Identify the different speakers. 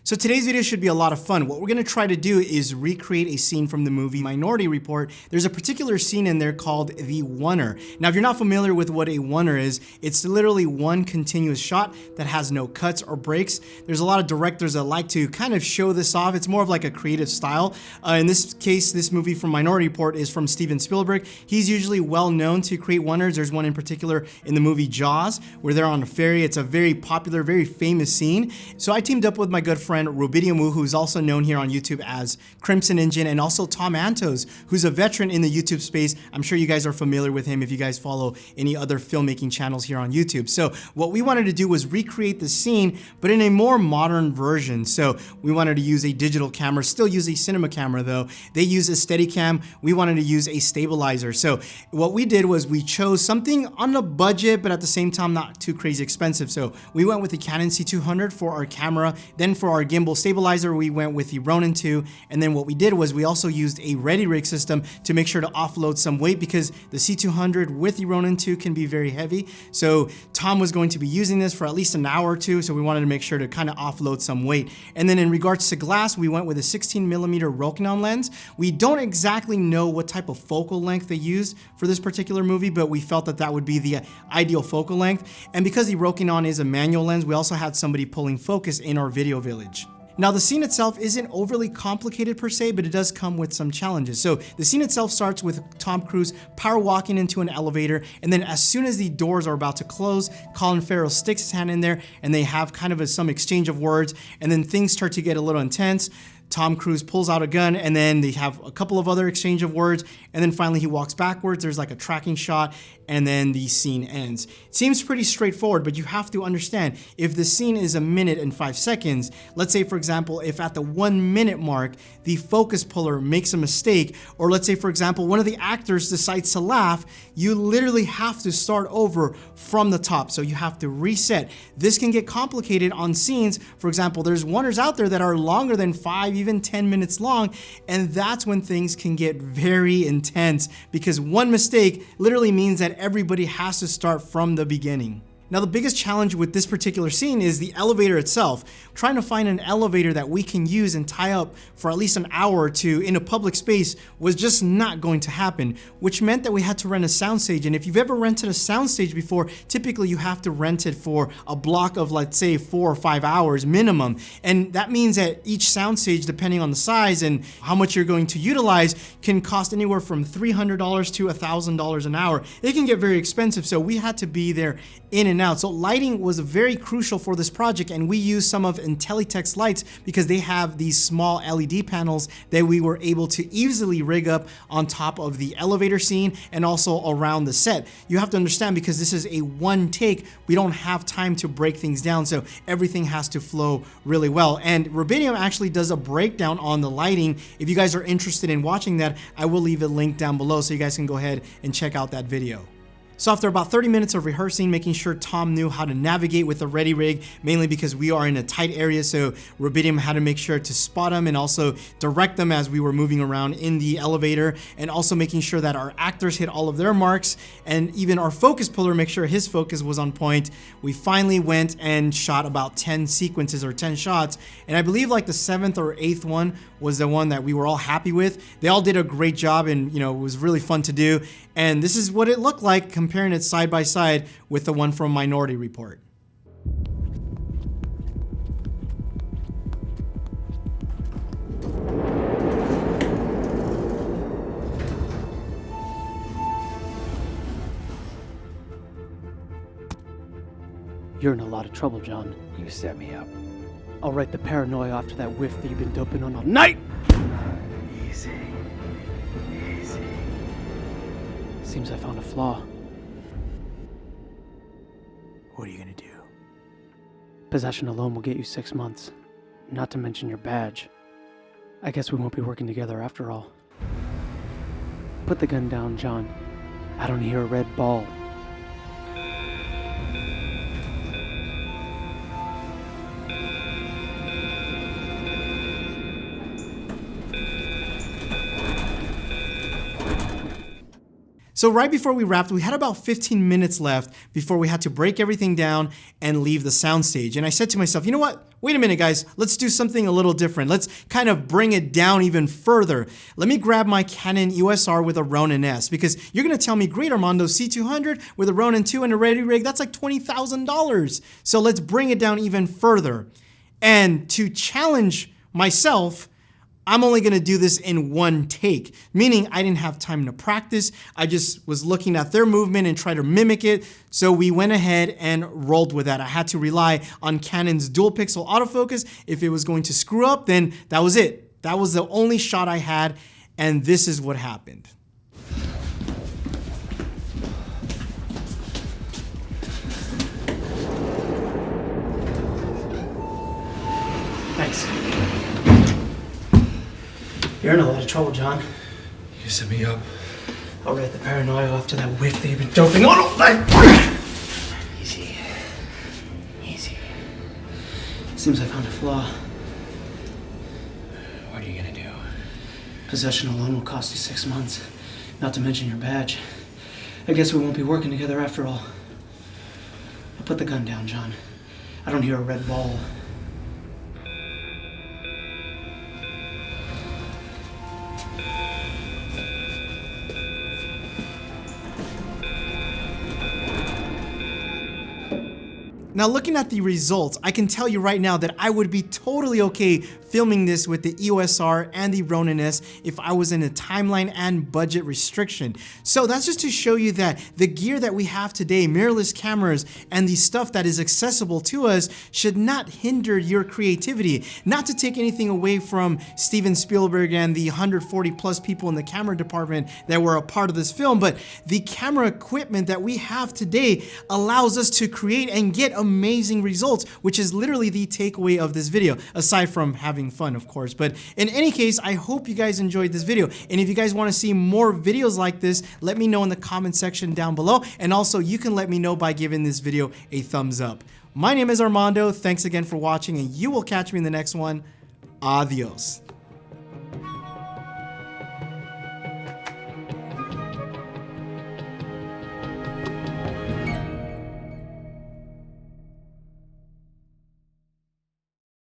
Speaker 1: So today's video should be a lot of fun. What we're gonna try to do is recreate a scene from the movie Minority Report. There's a particular scene in there called the Oner. Now, if you're not familiar with what a Oner is, it's literally one continuous shot that has no cuts or breaks. There's a lot of directors that like to kind of show this off. It's more of like a creative style. In this case, this movie from Minority Report is from Steven Spielberg. He's usually well known to create Oners. There's one in particular in the movie Jaws, where they're on a ferry. It's a very popular, very famous scene. So I teamed up with my good friend Rubidium, who's also known here on YouTube as Crimson Engine, and also Tom Antos, who's a veteran in the YouTube space. I'm sure you guys are familiar with him if you guys follow any other filmmaking channels here on YouTube. So what we wanted to do was recreate the scene, but in a more modern version. So we wanted to use a digital camera, still use a cinema camera though. They use a Steadicam. We wanted to use a stabilizer. So what we did was we chose something on a budget, but at the same time not too crazy expensive. So we went with the Canon C200 for our camera. Then for our gimbal stabilizer, we went with the Ronin 2. And then what we did was we also used a ready rig system to make sure to offload some weight, because the C200 with the Ronin 2 can be very heavy. So Tom was going to be using this for at least an hour or two. So we wanted to make sure to kind of offload some weight. And then in regards to glass, we went with a 16mm Rokinon lens. We don't exactly know what type of focal length they used for this particular movie, but we felt that that would be the ideal focal length. And because the Rokinon is a manual lens, we also had somebody pulling focus in our video village. Now, the scene itself isn't overly complicated per se, but it does come with some challenges. So the scene itself starts with Tom Cruise power walking into an elevator, and then as soon as the doors are about to close, Colin Farrell sticks his hand in there, and they have kind of some exchange of words, and then things start to get a little intense. Tom Cruise pulls out a gun, and then they have a couple of other exchange of words, and then finally he walks backwards. There's like a tracking shot, and then the scene ends. It seems pretty straightforward, but you have to understand, if the scene is 1 minute and 5 seconds, let's say for example, if at the 1 minute mark, the focus puller makes a mistake, or let's say for example, one of the actors decides to laugh, you literally have to start over from the top. So you have to reset. This can get complicated on scenes. For example, there's Oners out there that are longer than 5, even 10 minutes long, and that's when things can get very intense, because one mistake literally means that everybody has to start from the beginning. Now, the biggest challenge with this particular scene is the elevator itself. Trying to find an elevator that we can use and tie up for at least an hour or two in a public space was just not going to happen, which meant that we had to rent a soundstage. And if you've ever rented a soundstage before, typically you have to rent it for a block of, let's say, 4 or 5 hours minimum. And that means that each soundstage, depending on the size and how much you're going to utilize, can cost anywhere from $300 to $1,000 an hour. It can get very expensive, so we had to be there in and out. So lighting was very crucial for this project, and we used some of Intellitek's lights because they have these small LED panels that we were able to easily rig up on top of the elevator scene and also around the set. You have to understand, because this is a one take, we don't have time to break things down, so everything has to flow really well. And Rubidium actually does a breakdown on the lighting. If you guys are interested in watching that, I will leave a link down below so you guys can go ahead and check out that video. So after about 30 minutes of rehearsing, making sure Tom knew how to navigate with the ready rig, mainly because we are in a tight area, so Rubidium had to make sure to spot them and also direct them as we were moving around in the elevator, and also making sure that our actors hit all of their marks, and even our focus puller, make sure his focus was on point. We finally went and shot about 10 sequences or 10 shots, and I believe like the 7th or 8th one was the one that we were all happy with. They all did a great job, and it was really fun to do. And this is what it looked like, comparing it side by side with the one from Minority Report.
Speaker 2: You're in a lot of trouble, John.
Speaker 3: You set me up.
Speaker 2: I'll write the paranoia off to that whiff that you've been doping on all night!
Speaker 3: Easy. Easy.
Speaker 2: Seems I found a flaw.
Speaker 1: What are you gonna do?
Speaker 2: Possession alone will get you 6 months. Not to mention your badge. I guess we won't be working together after all. Put the gun down, John. I don't hear a red ball.
Speaker 1: So right before we wrapped, we had about 15 minutes left before we had to break everything down and leave the soundstage. And I said to myself, you know what? Wait a minute, guys. Let's do something a little different. Let's kind of bring it down even further. Let me grab my Canon EOS R with a Ronin S, because you're going to tell me, great, Armando, C200 with a Ronin 2 and a ready rig, that's like $20,000. So let's bring it down even further. And to challenge myself, I'm only gonna do this in one take, meaning I didn't have time to practice. I just was looking at their movement and tried to mimic it. So we went ahead and rolled with that. I had to rely on Canon's dual pixel autofocus. If it was going to screw up, then that was it. That was the only shot I had, and this is what happened.
Speaker 2: Thanks. You're in a lot of trouble, John.
Speaker 3: You set me up.
Speaker 2: I'll write the paranoia off to that whiff that you've been doping on all night.
Speaker 3: Easy. Easy.
Speaker 2: Seems I found a flaw.
Speaker 3: What are you gonna do?
Speaker 2: Possession alone will cost you 6 months, not to mention your badge. I guess we won't be working together after all. Now put the gun down, John. I don't hear a red ball.
Speaker 1: Now, looking at the results, I can tell you right now that I would be totally okay filming this with the EOS R and the Ronin S if I was in a timeline and budget restriction. So that's just to show you that the gear that we have today, mirrorless cameras, and the stuff that is accessible to us should not hinder your creativity. Not to take anything away from Steven Spielberg and the 140 plus people in the camera department that were a part of this film, but the camera equipment that we have today allows us to create and get amazing results, which is literally the takeaway of this video, aside from having fun, of course. But in any case, I hope you guys enjoyed this video. And if you guys want to see more videos like this, let me know in the comment section down below. And also, you can let me know by giving this video a thumbs up. My name is Armando. Thanks again for watching, and you will catch me in the next one. Adios.